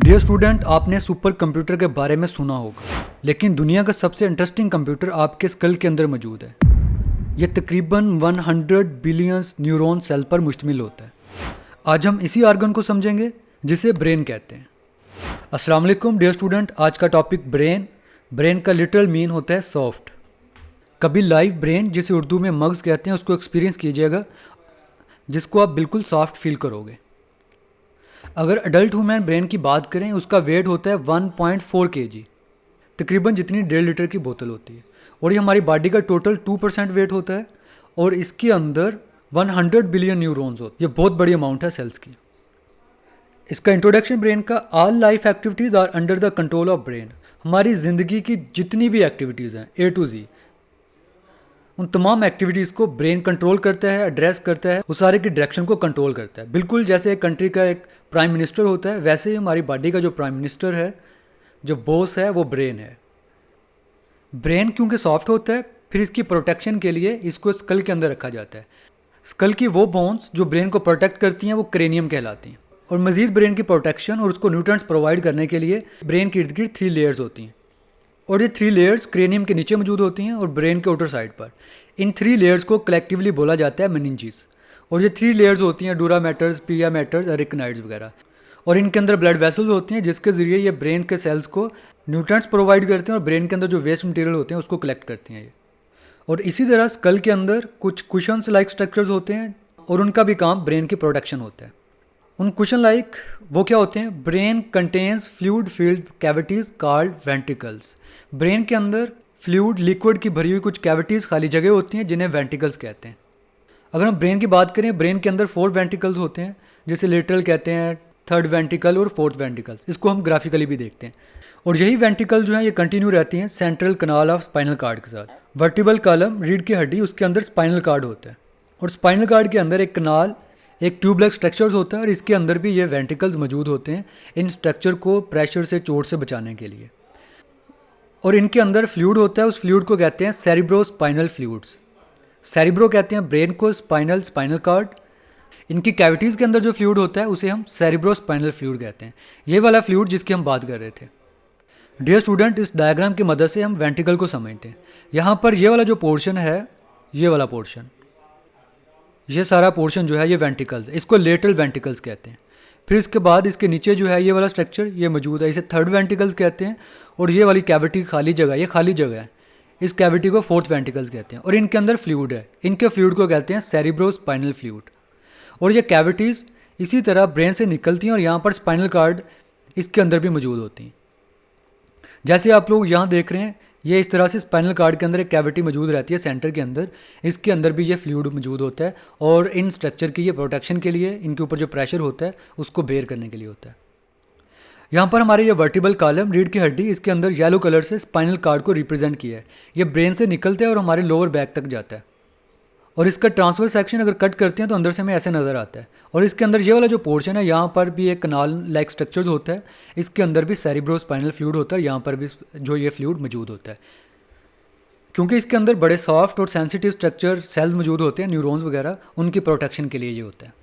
Dear student, आपने super computer के बारे में सुना होगा, लेकिन दुनिया का सबसे इंटरेस्टिंग कंप्यूटर आपके स्कल के अंदर मौजूद है। यह तकरीबन 100 बिलियन न्यूरॉन सेल पर मुश्तमिल होता है। आज हम इसी आर्गन को समझेंगे जिसे ब्रेन कहते हैं। अस्सलाम वालेकुम डियर स्टूडेंट, आज का टॉपिक ब्रेन। ब्रेन का लिटरल मीन होता है सॉफ्ट। कभी लाइव ब्रेन, जिसे उर्दू में मग्ज़ कहते हैं, उसको एक्सपीरियंस कीजिएगा, जिसको आप बिल्कुल सॉफ्ट फील करोगे। अगर अडल्ट ह्यूमन ब्रेन की बात करें, उसका वेट होता है 1.4 kg, तकरीबन जितनी 1.5 लीटर की बोतल होती है। और ये हमारी बॉडी का टोटल 2% वेट होता है। और इसके अंदर 100 बिलियन न्यूरॉन्स होते हैं। ये बहुत बड़ी अमाउंट है सेल्स की। इसका इंट्रोडक्शन ब्रेन का, all life activities are under the control of brain. हमारी ज़िंदगी की जितनी भी एक्टिविटीज़ हैं A to Z, उन तमाम एक्टिविटीज़ को ब्रेन कंट्रोल करता है, एड्रेस करता है, उस सारे की डायरेक्शन को कंट्रोल करता है। बिल्कुल जैसे एक कंट्री का एक प्राइम मिनिस्टर होता है, वैसे ही हमारी बॉडी का जो प्राइम मिनिस्टर है, जो बॉस है, वो ब्रेन है। ब्रेन क्योंकि सॉफ्ट होता है, फिर इसकी प्रोटेक्शन के लिए इसको स्कल के अंदर रखा जाता है। स्कल की वो बोन्स जो ब्रेन को प्रोटेक्ट करती हैं, वो क्रेनियम कहलाती हैं। और मज़ीद ब्रेन की प्रोटेक्शन और उसको न्यूट्रिएंट्स प्रोवाइड करने के लिए ब्रेन के इर्द गिर्द 3 लेयर्स होती हैं। और ये 3 लेयर्स क्रेनियम के नीचे मौजूद होती हैं और ब्रेन के आउटर साइड पर। इन 3 लेयर्स को कलेक्टिवली बोला जाता है मेनिंजेस। और ये 3 लेयर्स होती हैं डूरा मैटर्स, पिया मैटर्स, एरिकनाइड्स वगैरह। और इनके अंदर ब्लड वेसल्स होती हैं, जिसके ज़रिए ये ब्रेन के सेल्स को न्यूट्रिएंट्स प्रोवाइड करते हैं और ब्रेन के अंदर जो वेस्ट मटेरियल होते हैं उसको कलेक्ट करती हैं ये। और इसी तरह स्कल के अंदर कुछ कुशन्स लाइक स्ट्रक्चर्स होते हैं और उनका भी काम ब्रेन की प्रोटेक्शन होता है। उन कुशन लाइक वो क्या होते हैं? Brain contains fluid field cavities called ventricles. Brain के अंदर फ्लूइड लिक्विड की भरी हुई कुछ कैविटीज़, खाली जगह होती हैं, जिन्हें वेंट्रिकल्स कहते हैं। अगर हम ब्रेन की बात करें, ब्रेन के अंदर 4 वेंट्रिकल्स होते हैं, जिसे लेटरल कहते हैं, 3rd वेंट्रिकल और 4th वेंट्रिकल। इसको हम ग्राफिकली भी देखते हैं। और यही वेंट्रिकल जो है ये कंटिन्यू रहती हैं central canal of spinal cord के साथ। वर्टिबल कॉलम, रीढ़ की हड्डी, उसके अंदर स्पाइनल कार्ड होता है। और स्पाइनल कार्ड के अंदर एक कनाल, एक ट्यूब-लाइक स्ट्रक्चर्स होता है और इसके अंदर भी ये वेंट्रिकल्स मौजूद होते हैं, इन स्ट्रक्चर को प्रेशर से, चोट से बचाने के लिए। और इनके अंदर फ्लूइड होता है, उस फ्लूइड को कहते हैं सेरिब्रो स्पाइनल फ्लूइड्स। सेरिब्रो कहते हैं ब्रेन को, स्पाइनल स्पाइनल कार्ड। इनकी कैविटीज़ के अंदर जो फ्लूइड होता है उसे हम सेरिब्रो स्पाइनल फ्लूइड कहते हैं। ये वाला फ्लूइड जिसकी हम बात कर रहे थे। डियर स्टूडेंट, इस डायग्राम की मदद से हम वेंट्रिकल को समझते हैं। यहाँ पर ये वाला जो पोर्शन है, ये वाला पोर्शन, ये सारा पोर्शन जो है ये वेंट्रिकल्स, इसको लेटरल वेंट्रिकल्स कहते हैं। फिर इसके बाद इसके नीचे जो है ये वाला स्ट्रक्चर ये मौजूद है, इसे 3rd वेंट्रिकल्स कहते हैं। और ये वाली कैविटी खाली जगह, ये खाली जगह है, इस कैविटी को 4th वेंट्रिकल्स कहते हैं। और इनके अंदर फ्लूइड है, इनके फ्लूइड को कहते हैं सेरिब्रो स्पाइनल फ्लूइड। और ये कैविटीज़ इसी तरह ब्रेन से निकलती हैं और यहाँ पर स्पाइनल कार्ड इसके अंदर भी मौजूद होती हैं। जैसे आप लोग यहाँ देख रहे हैं, ये इस तरह से स्पाइनल कार्ड के अंदर एक कैविटी मौजूद रहती है सेंटर के अंदर। इसके अंदर भी ये फ्लूइड मौजूद होता है और इन स्ट्रक्चर की ये प्रोटेक्शन के लिए, इनके ऊपर जो प्रेशर होता है उसको बेयर करने के लिए होता है। यहाँ पर हमारे ये वर्टिबल कॉलम, रीढ़ की हड्डी, इसके अंदर येलो कलर से स्पाइनल कार्ड को रिप्रेजेंट किया है। ये ब्रेन से निकलते हैं और हमारे लोअर बैक तक जाता है। और इसका ट्रांसफर सेक्शन अगर कट करते हैं तो अंदर से हमें ऐसे नज़र आता है। और इसके अंदर ये वाला जो पोर्शन है, यहाँ पर भी एक कनाल लाइक स्ट्रक्चर्स होता है, इसके अंदर भी सेरिब्रो स्पाइनल फ्लूइड होता है, यहाँ पर भी जो ये फ्लूइड मौजूद होता है। क्योंकि इसके अंदर बड़े सॉफ्ट और सेंसिटिव स्ट्रक्चर सेल्स मौजूद होते हैं, न्यूरॉन्स वगैरह, उनकी प्रोटेक्शन के लिए ये होता है।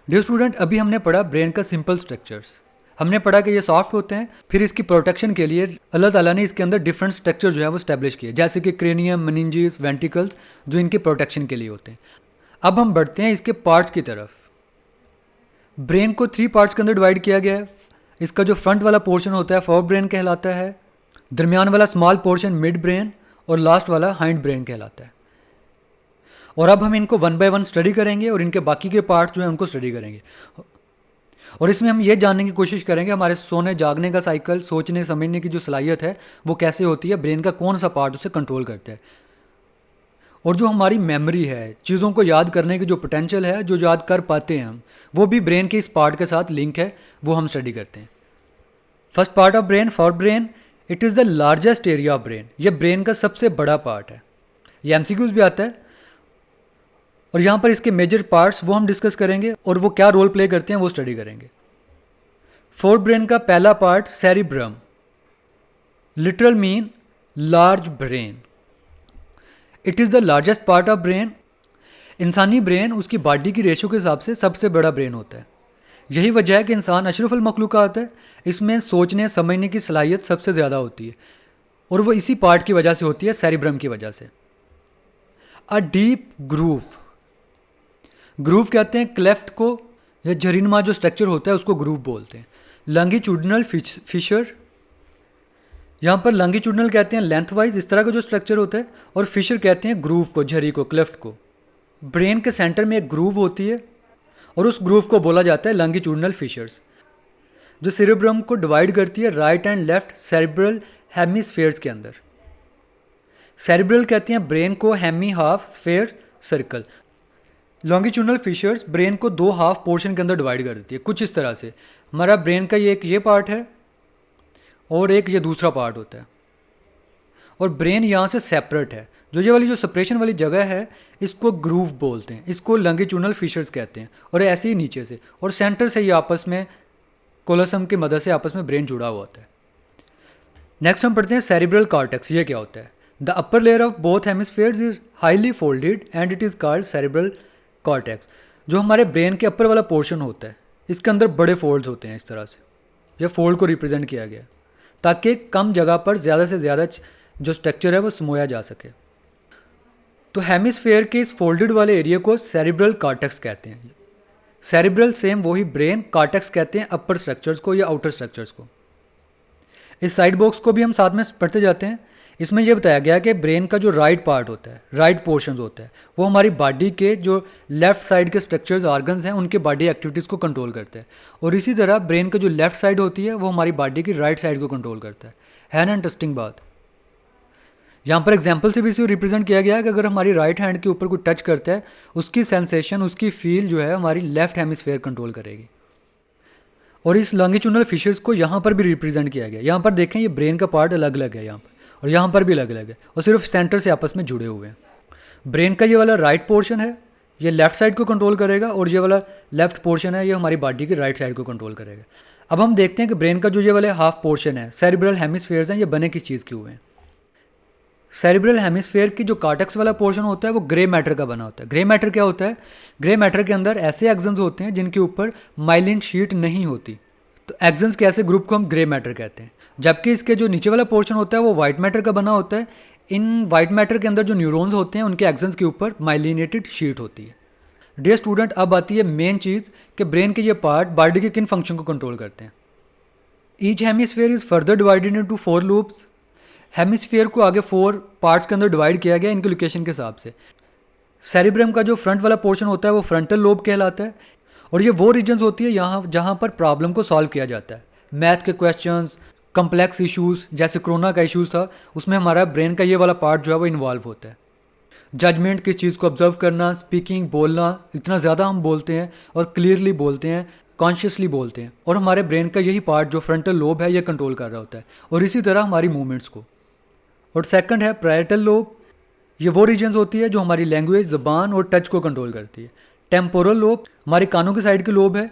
डियर स्टूडेंट, अभी हमने पढ़ा ब्रेन का सिंपल स्ट्रक्चर्स। हमने पढ़ा कि ये सॉफ्ट होते हैं। फिर इसकी प्रोटेक्शन के लिए अल्लाह ताला ने इसके अंदर डिफरेंट स्ट्रक्चर जो है वो स्टैब्लिश किए, जैसे कि क्रेनियम, मेनिंजेस, वेंट्रिकल्स, जो इनकी प्रोटेक्शन के लिए होते हैं। अब हम बढ़ते हैं इसके पार्ट्स की तरफ। ब्रेन को 3 पार्ट्स के अंदर डिवाइड किया गया है। इसका जो फ्रंट वाला पोर्शन होता है फोर ब्रेन कहलाता है, दरमियान वाला स्मॉल पोर्शन मिड ब्रेन और लास्ट वाला हाइंड ब्रेन कहलाता है। और अब हम इनको 1 बाय 1 स्टडी करेंगे और इनके बाकी के पार्ट्स जो हैं उनको स्टडी करेंगे। और इसमें हम ये जानने की कोशिश करेंगे हमारे सोने जागने का साइकिल, सोचने समझने की जो सलाहियत है वो कैसे होती है, ब्रेन का कौन सा पार्ट उसे कंट्रोल करता है। और जो हमारी मेमोरी है, चीज़ों को याद करने की जो पोटेंशियल है, जो याद कर पाते हैं हम, वो भी ब्रेन के इस पार्ट के साथ लिंक है, वो हम स्टडी करते हैं। First part of brain, for brain, it is the largest area of brain. ये ब्रेन का सबसे बड़ा पार्ट है। ये एमसीक्यूज भी आता है। और यहाँ पर इसके मेजर पार्ट्स वो हम डिस्कस करेंगे और वो क्या रोल प्ले करते हैं वो स्टडी करेंगे। फोर्थ ब्रेन का पहला part cerebrum, literal mean large brain. It is the largest part of brain. इंसानी ब्रेन उसकी बॉडी की रेशो के हिसाब से सबसे बड़ा ब्रेन होता है। यही वजह है कि इंसान अशरफुल मखलूक़ात है। इसमें सोचने समझने की सलाहियत सबसे ज़्यादा होती है और वो इसी पार्ट की वजह से होती है, सेरिब्रम की वजह से। अ डीप ग्रूव, ग्रूव कहते हैं क्लेफ्ट को, या झरीनुमा जो स्ट्रक्चर होता है उसको ग्रूव बोलते हैं। लॉन्गिट्यूडनल फिशर, यहाँ पर लॉन्गिट्यूडनल कहते हैं लेंथ वाइज इस तरह का जो स्ट्रक्चर होता है, और फिशर कहते हैं ग्रूव को, झरी को, क्लेफ्ट को। ब्रेन के सेंटर में एक ग्रूव होती है और उस ग्रूव को बोला जाता है लॉन्गिट्यूडनल फिशर्स, जो सेरेब्रम को डिवाइड करती है right and left cerebral hemispheres के अंदर। सेरेब्रल कहते हैं ब्रेन को, hemi half sphere circle. Longitudinal fissures brain को दो हाफ पोर्शन के अंदर डिवाइड कर देती है, कुछ इस तरह से। हमारा ब्रेन का ये पार्ट है और एक ये दूसरा पार्ट होता है, और ब्रेन यहाँ से सेपरेट है। जो ये वाली जो सेपरेशन वाली जगह है इसको ग्रूव बोलते हैं, इसको लॉन्गिट्यूडनल फिशर्स कहते हैं। और ऐसे ही नीचे से और सेंटर से ये आपस में कोलोसम की मदद से आपस में ब्रेन जुड़ा हुआ होता है। नेक्स्ट हम पढ़ते हैं सेरिब्रल कॉर्टेक्स। ये क्या होता है? The upper layer of both hemispheres is highly folded and it is called cerebral cortex. जो हमारे ब्रेन के अपर वाला पोर्शन होता है इसके अंदर बड़े फोल्ड्स होते हैं, इस तरह से यह फोल्ड को रिप्रेजेंट किया गया ताकि कम जगह पर ज़्यादा से ज़्यादा जो स्ट्रक्चर है वो समोया जा सके। तो हेमिस्फेयर के इस फोल्डेड वाले एरिया को सेरिब्रल कॉर्टेक्स कहते हैं। सेरिब्रल सेम वही ब्रेन, कॉर्टेक्स कहते हैं अपर स्ट्रक्चर्स को या आउटर स्ट्रक्चर्स को। इस साइड बॉक्स को भी हम साथ में पढ़ते जाते हैं। इसमें यह बताया गया कि ब्रेन का जो राइट पार्ट होता है, राइट पोर्शन होता है, वो हमारी बॉडी के जो लेफ्ट साइड के स्ट्रक्चर्स ऑर्गन्स हैं उनके बॉडी एक्टिविटीज़ को कंट्रोल करते हैं। और इसी तरह ब्रेन का जो लेफ्ट साइड होती है वो हमारी बॉडी की राइट साइड को कंट्रोल करता है ना। इंटरेस्टिंग बात। यहाँ पर एग्जाम्पल से भी इसे रिप्रेजेंट किया गया है कि अगर हमारी राइट हैंड के ऊपर कोई टच करता है उसकी सेंसेशन, उसकी फील जो है हमारी लेफ्ट हेमिस्फेयर कंट्रोल करेगी। और इस लॉन्गिट्यूडनल फिशर्स को यहाँ पर भी रिप्रेजेंट किया गया। यहाँ पर देखें ये ब्रेन का पार्ट अलग अलग है यहाँ पर, और यहाँ पर भी अलग अलग है, और सिर्फ सेंटर से आपस में जुड़े हुए हैं। ब्रेन का ये वाला राइट पोर्शन है ये लेफ्ट साइड को कंट्रोल करेगा, और ये वाला लेफ्ट पोर्शन है ये हमारी बॉडी की राइट साइड को कंट्रोल करेगा। अब हम देखते हैं कि ब्रेन का जो ये वाले हाफ पोर्शन है, सेरिब्रल हेमिस्फेयर्स हैं, ये बने किस चीज़ के हुए हैं। सेरिब्रल हेमिस्फेयर की जो कॉर्टेक्स वाला पोर्शन होता है वो ग्रे मैटर का बना होता है। ग्रे मैटर क्या होता है? ग्रे मैटर के अंदर ऐसे एक्सन्स होते हैं जिनके ऊपर माइलिन शीट नहीं होती, तो एक्सन्स के ऐसे ग्रुप को हम ग्रे मैटर कहते हैं। जबकि इसके जो नीचे वाला पोर्शन होता है वो वाइट मैटर का बना होता है। इन वाइट मैटर के अंदर जो न्यूरॉन्स होते हैं उनके एक्सन्स के ऊपर माइलिनेटेड शीट होती है। डियर स्टूडेंट, अब आती है मेन चीज़ कि ब्रेन के ये पार्ट बॉडी के किन फंक्शन को कंट्रोल करते हैं। Each hemisphere is further divided into 4 loops. Hemisphere को आगे 4 पार्ट्स के अंदर डिवाइड किया गया इनके लोकेशन के हिसाब से। सेरिब्रम का जो फ्रंट वाला पोर्शन होता है वो फ्रंटल लोब कहलाता है, और ये वो रीजन्स होती है यहाँ जहाँ पर प्रॉब्लम को सॉल्व किया जाता है। मैथ के क्वेश्चंस, कम्प्लेक्स इश्यूज़ जैसे कोरोना का इश्यूज़ था, उसमें हमारा ब्रेन का ये वाला पार्ट जो है वो इन्वॉल्व होता है। जजमेंट किस चीज़ को ऑब्जर्व करना, स्पीकिंग, बोलना, इतना ज़्यादा हम बोलते हैं और क्लियरली बोलते हैं, कॉन्शियसली बोलते हैं, और हमारे ब्रेन का यही पार्ट जो फ्रंटल लोब है ये कंट्रोल कर रहा होता है, और इसी तरह हमारी मूवमेंट्स को। और सेकंड है पैराइटल लोब। ये वो रीजन्स होती है जो हमारी लैंग्वेज, ज़बान और टच को कंट्रोल करती है। टेम्पोरल लोब हमारी कानों की साइड की लोब है,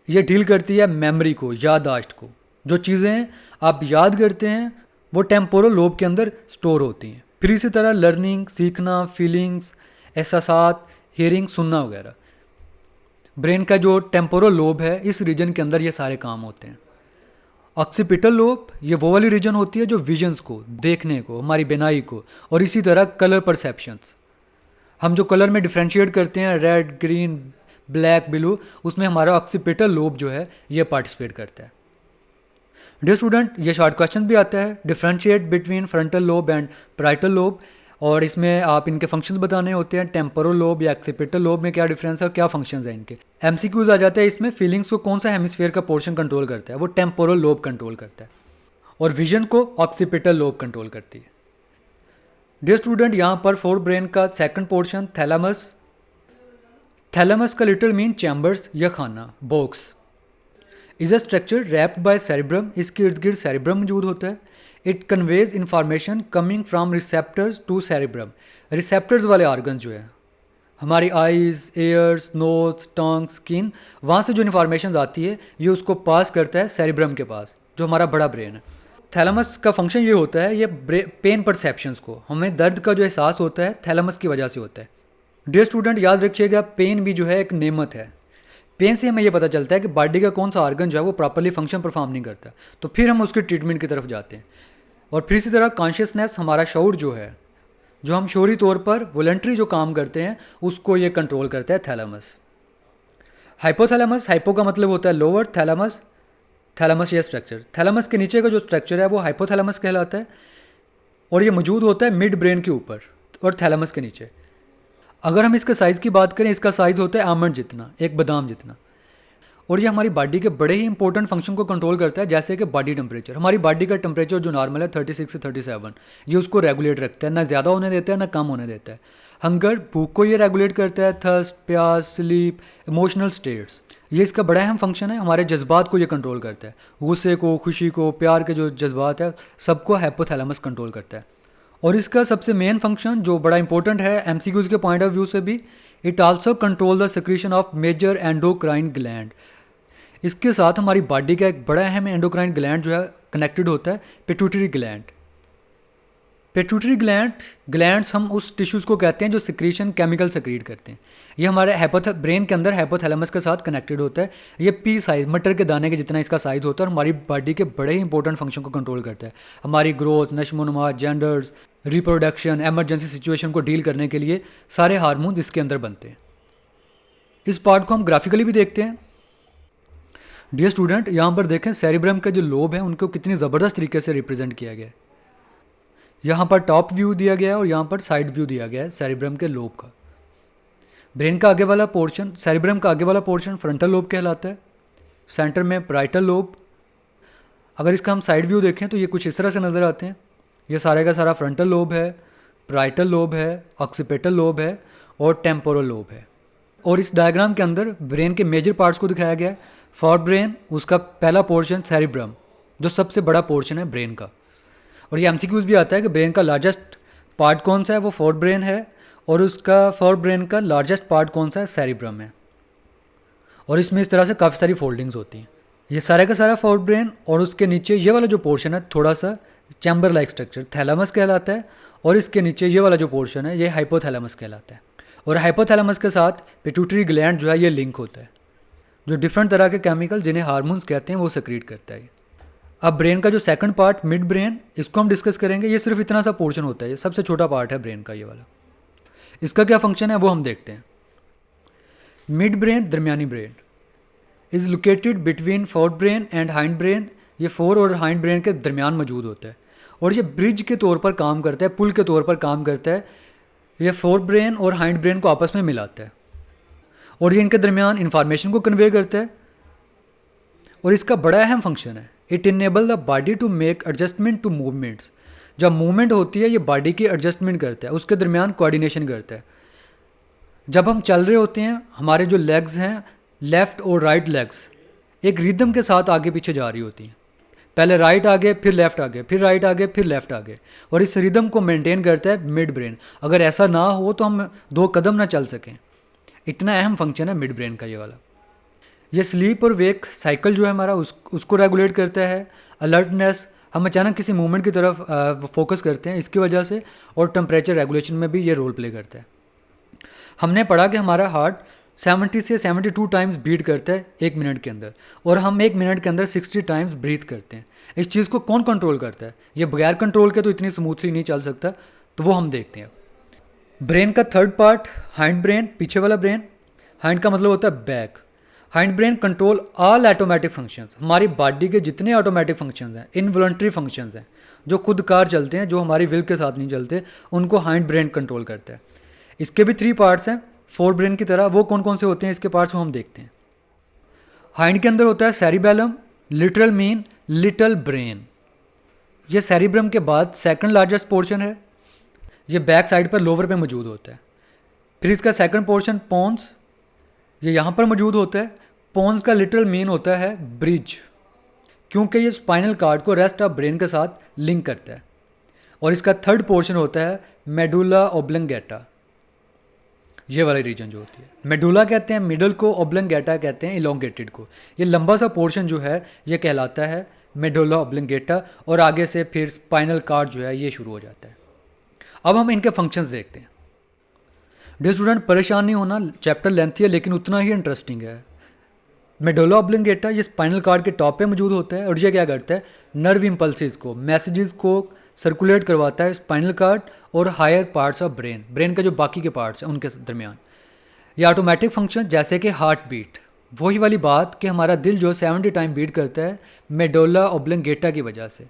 ये डील करती है मेमोरी को, याददाश्त को। जो चीज़ें आप याद करते हैं वो टेम्पोरल लोब के अंदर स्टोर होती हैं। फिर इसी तरह लर्निंग, सीखना, फीलिंग्स, एहसासात, हियरिंग, सुनना वगैरह। ब्रेन का जो टेम्पोरल लोब है इस रीजन के अंदर ये सारे काम होते हैं। ऑक्सीपिटल लोब ये वो वाली रीजन होती है जो विजन्स को, देखने को, हमारी बिनाई को, और इसी तरह कलर परसेप्शंस। हम जो कलर में डिफ्रेंशिएट करते हैं रेड, ग्रीन, ब्लैक, ब्लू, उसमें हमारा ऑक्सीपिटल लोब जो है ये पार्टिसिपेट करता है। डियर स्टूडेंट, ये शॉर्ट क्वेश्चन भी आता है, differentiate between frontal lobe and parietal lobe, और इसमें आप इनके फंक्शंस बताने होते हैं। टेम्पोरल लोब या ऑक्सीपिटल लोब में क्या डिफरेंस है और क्या फंक्शंस हैं इनके। एमसीक्यूज आ जाता है इसमें, फीलिंग्स को कौन सा हेमिस्फेयर का पोर्शन कंट्रोल करता है, वो टेम्पोरल लोब कंट्रोल करता है, और विजन को ऑक्सीपिटल लोब कंट्रोल करती है। डियर स्टूडेंट, यहाँ पर फोर ब्रेन का सेकंड पोर्शन थैलेमस। थैलेमस का लिटिल मीन चैम्बर्स या खाना, box, is a structure wrapped by cerebrum. इसके इर्द गिर्द सेरिब्रम मौजूद होता है। It conveys information coming from receptors to cerebrum. Receptors वाले ऑर्गन जो है हमारी eyes, ears, nose, tongue, skin, वहाँ से जो इन्फॉर्मेशन आती है ये उसको पास करता है सेरिब्रम के पास जो हमारा बड़ा ब्रेन है। थैलेमस का फंक्शन ये होता है, ये पेन परसेप्शंस को, हमें दर्द का जो एहसास होता है थैलेमस की वजह से होता है। डियर स्टूडेंट, याद रखिएगा पेन भी जो है एक नेमत है, पेन से हमें ये पता चलता है कि बॉडी का कौन सा ऑर्गन जो है वो प्रॉपरली फंक्शन परफॉर्म नहीं करता, तो फिर हम उसकी ट्रीटमेंट की तरफ जाते हैं। और फिर इसी तरह कॉन्शियसनेस, हमारा शऊर जो है, जो हम शौरी तौर पर वॉलंटरी जो काम करते हैं उसको ये कंट्रोल करता है थैलेमस। हाइपोथैलेमस, हाइपो का मतलब होता है लोअर, थैलेमस, थैलेमस ये स्ट्रक्चर, थैलेमस के नीचे का जो स्ट्रक्चर है वो हाइपोथैलेमस कहलाता है और ये मौजूद होता है मिड ब्रेन के ऊपर और थैलेमस के नीचे। अगर हम इसके साइज़ की बात करें, इसका साइज़ होता है आमंड जितना, एक बादाम जितना। और ये हमारी बॉडी के बड़े ही इंपॉर्टेंट फंक्शन को कंट्रोल करता है, जैसे कि बॉडी टेम्परेचर। हमारी बॉडी का टेम्परेचर जो नॉर्मल है 36 से 37, ये उसको रेगुलेट रखता है, ना ज़्यादा होने देता है ना कम होने देता है। हंगर, भूख को ये रेगुलेट करता है, थर्स्ट, प्यास, स्लीप, इमोशनल स्टेट्स, ये इसका बड़ा अहम फंक्शन है। हमारे जज्बात को ये कंट्रोल करता है, गुस्से को, खुशी को, प्यार के जो जज्बात है सबको हाइपोथैलेमस कंट्रोल करता है। और इसका सबसे मेन फंक्शन जो बड़ा इंपॉर्टेंट है एमसीक्यूज़ के पॉइंट ऑफ व्यू से भी, it also control the secretion of major endocrine gland. इसके साथ हमारी बॉडी का एक बड़ा अहम एंडोक्राइन ग्लैंड जो है कनेक्टेड होता है, पिट्यूटरी ग्लैंड। पिट्यूटरी ग्लैंड्स हम उस टिश्यूज़ को कहते हैं जो सिक्रीशन केमिकल सिक्रीट करते हैं। ये हमारे ब्रेन के अंदर हाइपोथैलेमस के साथ कनेक्टेड होता है। ये पी साइज, मटर के दाने के जितना इसका साइज होता है और हमारी बॉडी के बड़े ही इंपॉर्टेंट फंक्शन को कंट्रोल करता है। हमारी ग्रोथ, नशोनुमा, जेंडर्स, रिप्रोडक्शन, एमरजेंसी सिचुएशन को डील करने के लिए सारे हार्मोन्स इसके अंदर बनते हैं। इस पार्ट को हम ग्राफिकली भी देखते हैं। डियर स्टूडेंट, यहाँ पर देखें सेरिब्रम के जो लोब हैं उनको कितनी ज़बरदस्त तरीके से रिप्रेजेंट किया गया है। यहाँ पर टॉप व्यू दिया गया है और यहाँ पर साइड व्यू दिया गया है सेरिब्रम के लोब का। ब्रेन का आगे वाला पोर्शन, सेरिब्रम का आगे वाला पोर्शन फ्रंटल लोब कहलाता है, सेंटर में पैराइटल लोब। अगर इसका हम साइड व्यू देखें तो ये कुछ इस तरह से नज़र आते हैं। ये सारे का सारा फ्रंटल लोब है, पैराइटल लोब है, ऑक्सीपिटल लोब है और टेम्पोरल लोब है। और इस डायग्राम के अंदर ब्रेन के मेजर पार्ट्स को दिखाया गया है। फॉर ब्रेन, उसका पहला पोर्शन सेरिब्रम, जो सबसे बड़ा पोर्शन है ब्रेन का। और ये एमसीक्यूज भी आता है कि ब्रेन का लार्जेस्ट पार्ट कौन सा है, वो फोर ब्रेन है, और उसका फोर ब्रेन का लार्जेस्ट पार्ट कौन सा है, सेरिब्रम है। और इसमें इस तरह से काफ़ी सारी फोल्डिंग्स होती हैं। ये सारे का सारा फोर ब्रेन और उसके नीचे ये वाला जो पोर्शन है थोड़ा सा चैम्बर लाइक स्ट्रक्चर, थैलेमस कहलाता है। और इसके नीचे ये वाला जो पोर्शन है ये हाइपोथैलेमस कहलाता है। और हाइपोथैलेमस के साथ पिट्यूटरी ग्लैंड जो है ये लिंक होता है, जो डिफरेंट तरह के केमिकल जिन्हें हार्मोन्स कहते हैं वो सेक्रेट करता है। अब ब्रेन का जो सेकंड पार्ट मिड ब्रेन, इसको हम डिस्कस करेंगे। ये सिर्फ इतना सा पोर्शन होता है, ये सबसे छोटा पार्ट है ब्रेन का ये वाला। इसका क्या फंक्शन है वो हम देखते हैं। मिड ब्रेन, दरमियानी brain, is located between forebrain and hindbrain. ये फोर और हाइंड ब्रेन के दरमियान मौजूद होता है और ये ब्रिज के तौर पर काम करता है, पुल के तौर पर काम करता है। ये फोर्थ ब्रेन और हाइंड ब्रेन को आपस में मिलाता है और ये इनके दरमियान इंफॉर्मेशन को कन्वे करता है। और इसका बड़ा अहम फंक्शन है, it enable the body to make adjustment to movements. जब मूवमेंट होती है ये बॉडी की एडजस्टमेंट करता है, उसके दरमियान कोऑर्डिनेशन करता है। जब हम चल रहे होते हैं, हमारे जो लेग्स हैं, लेफ़्ट और राइट लेग्स एक रिदम के साथ आगे पीछे जा रही होती हैं। पहले राइट आगे, फिर लेफ़्ट आगे, फिर राइट आगे, फिर लेफ़्ट आगे। और इस रिदम को मेंटेन करता है मिड ब्रेन। अगर ऐसा ना हो तो हम 2 कदम ना चल सकें। इतना अहम फंक्शन है मिड ब्रेन का ये वाला। ये स्लीप और वेक साइकिल जो है हमारा उसको रेगुलेट करता है। अलर्टनेस, हम अचानक किसी मूवमेंट की तरफ फोकस करते हैं इसकी वजह से। और टेम्परेचर रेगुलेशन में भी ये रोल प्ले करता है। हमने पढ़ा कि हमारा हार्ट 70 से 72 टाइम्स बीट करता है 1 मिनट के अंदर, और हम 1 मिनट के अंदर 60 टाइम्स ब्रीथ करते हैं। इस चीज़ को कौन कंट्रोल करता है? ये बगैर कंट्रोल के तो इतनी स्मूथली नहीं चल सकता, तो वो हम देखते हैं। ब्रेन का थर्ड पार्ट हाइंड ब्रेन, पीछे वाला ब्रेन। हाइंड का मतलब होता है back. Hind brain control all automatic functions. हमारी बॉडी के जितने ऑटोमेटिक फंक्शंस हैं, इनवॉलंटरी फंक्शंस हैं, जो खुद कार चलते हैं, जो हमारी विल के साथ नहीं चलते, उनको हाइंड ब्रेन कंट्रोल करता है। इसके भी 3 पार्ट्स हैं फोर ब्रेन की तरह। वो कौन कौन से होते हैं इसके पार्ट्स, वो हम देखते हैं। हाइंड के अंदर होता है cerebellum, literal mean little brain. ये सेरिब्रम के बाद सेकंड लार्जेस्ट पोर्शन है। ये बैक साइड पर लोअर पे मौजूद होता है। फिर इसका सेकंड पोर्शन पोन्स, ये यहाँ पर मौजूद होता है। पोन्स का लिटरल मीन होता है ब्रिज, क्योंकि ये स्पाइनल कार्ड को रेस्ट ऑफ ब्रेन के साथ लिंक करता है। और इसका थर्ड पोर्शन होता है मेडुला ओब्लंगेटा, ये वाली रीजन जो होती है। मेडुला कहते हैं मिडल को, ओब्लंगेटा कहते हैं इलोंगेटेड को। ये लंबा सा पोर्शन जो है ये कहलाता है मेडुला ओब्लंगेटा, और आगे से फिर स्पाइनल कार्ड जो है ये शुरू हो जाता है। अब हम इनके फंक्शंस देखते हैं। डियर स्टूडेंट, परेशान नहीं होना, चैप्टर लेंथी है लेकिन उतना ही इंटरेस्टिंग है। मेडुला ऑब्लिंगेटा ये स्पाइनल कार्ड के टॉप पे मौजूद होता है और ये क्या करता है, नर्व इम्पल्सिस को, मैसेजेस को सर्कुलेट करवाता है स्पाइनल कार्ड और हायर पार्ट्स ऑफ ब्रेन का जो बाकी के पार्ट्स हैं उनके दरमियान। ये ऑटोमेटिक फंक्शन जैसे कि हार्ट बीट, वही वाली बात कि हमारा दिल जो 70 टाइम बीट करता है मेडुला ऑब्लिंगेटा की वजह से,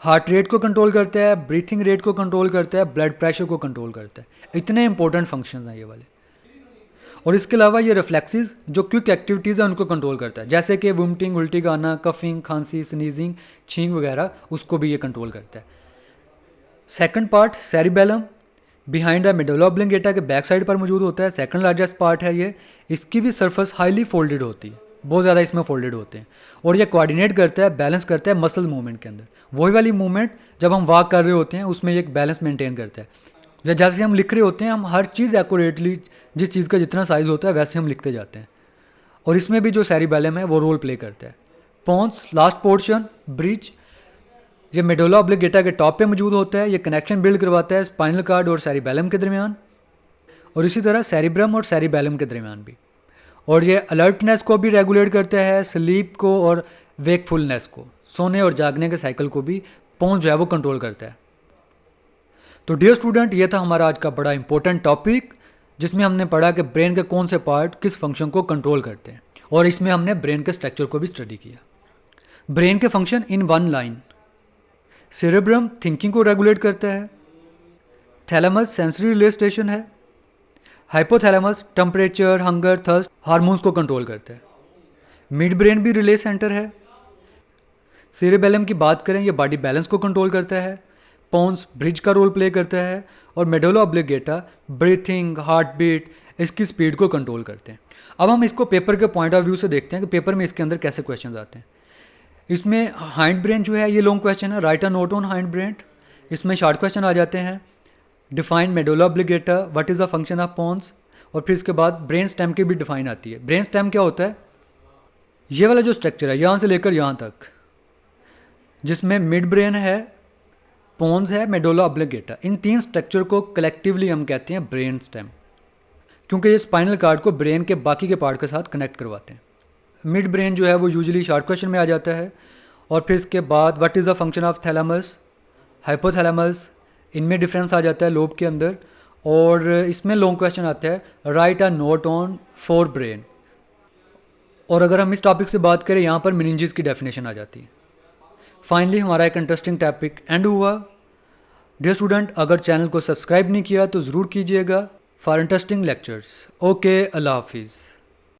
हार्ट रेट को कंट्रोल करता है, ब्रीथिंग रेट को कंट्रोल करता है, ब्लड प्रेशर को कंट्रोल करता है। इतने इंपॉर्टेंट फंक्शंस हैं ये वाले। और इसके अलावा ये रिफ्लेक्सेस जो क्विक एक्टिविटीज़ है उनको कंट्रोल करता है, जैसे कि वोमिटिंग, उल्टी गाना, कफिंग, खांसी, स्नीजिंग, छींक वगैरह, उसको भी ये कंट्रोल करता है। Second part cerebellum behind the medulla oblongata के बैक साइड पर मौजूद होता है। सेकंड लार्जेस्ट पार्ट है ये। इसकी भी सरफेस हाईली फोल्डेड होती है, बहुत ज़्यादा इसमें फोल्डेड होते हैं और ये कोऑर्डिनेट करता है, बैलेंस करता है मसल मूवमेंट के अंदर। वही वाली मूवमेंट जब हम वॉक कर रहे होते हैं उसमें ये एक बैलेंस मेंटेन करता है। जैसे हम लिख रहे होते हैं, हम हर चीज़ एक्यूरेटली, जिस चीज़ का जितना साइज़ होता है वैसे हम लिखते जाते हैं। और इसमें भी जो सेरिबेलम है वो रोल प्ले करता है। पोन्स लास्ट पोर्शन ब्रिज, ये मेडुला ऑब्लिंगेटा के टॉप पे मौजूद होता है। ये कनेक्शन बिल्ड करवाता है स्पाइनल कार्ड और सेरिबेलम के दरमियान, और इसी तरह सेरिब्रम और सेरिबेलम के दरमियान भी। और ये अलर्टनेस को भी रेगुलेट करता है, स्लीप को और वेकफुलनेस को, सोने और जागने के साइकिल को भी पोन्स जो है वो कंट्रोल करता है। तो डियर स्टूडेंट, ये था हमारा आज का बड़ा इंपॉर्टेंट टॉपिक, जिसमें हमने पढ़ा कि ब्रेन के कौन से पार्ट किस फंक्शन को कंट्रोल करते हैं, और इसमें हमने ब्रेन के स्ट्रक्चर को भी स्टडी किया। ब्रेन के function in one line. Cerebrum thinking को रेगुलेट करता है, थैलेमस सेंसरी रिले स्टेशन है, hypothalamus temperature, hunger, thirst, hormones को कंट्रोल करता है, मिड ब्रेन भी रिले सेंटर है। सेरेबेलम की बात करें, ये बॉडी बैलेंस को कंट्रोल करता है, पोन्स ब्रिज का रोल प्ले करता है, और मेडुला ऑब्लिंगेटा ब्रीथिंग, हार्ट बीट, इसकी स्पीड को कंट्रोल करते हैं। अब हम इसको पेपर के पॉइंट ऑफ व्यू से देखते हैं कि पेपर में इसके अंदर कैसे क्वेश्चन आते हैं। इसमें हाइंड ब्रेन जो है ये लॉन्ग क्वेश्चन है, write a note on hindbrain. इसमें शॉर्ट क्वेश्चन आ जाते हैं, define medulla oblongata, what is the function of pons, और फिर इसके बाद ब्रेन स्टेम की भी डिफाइन आती है। ब्रेन स्टेम क्या होता है, ये वाला जो स्ट्रक्चर है यहाँ से लेकर यहाँ तक, जिसमें मिड ब्रेन है, पोन्स है, मेडुला ऑब्लिंगेटा, इन तीन स्ट्रक्चर को कलेक्टिवली हम कहते हैं ब्रेन स्टेम, क्योंकि ये स्पाइनल कार्ड को ब्रेन के बाकी के पार्ट के साथ कनेक्ट करवाते हैं। मिड ब्रेन जो है वो यूजुअली शॉर्ट क्वेश्चन में आ जाता है, और फिर इसके बाद what is the function of thalamus, hypothalamus, इनमें डिफरेंस आ जाता है लोब के अंदर, और इसमें लॉन्ग क्वेश्चन आता है, write a note on fore brain. और अगर हम इस टॉपिक से बात करें, यहाँ पर मेनिंजेस की डेफिनेशन आ जाती है। फाइनली हमारा एक इंटरेस्टिंग टॉपिक एंड हुआ। डियर स्टूडेंट, अगर चैनल को सब्सक्राइब नहीं किया तो ज़रूर कीजिएगा फॉर इंटरेस्टिंग लेक्चर्स। ओके, अल्लाह हाफिज़।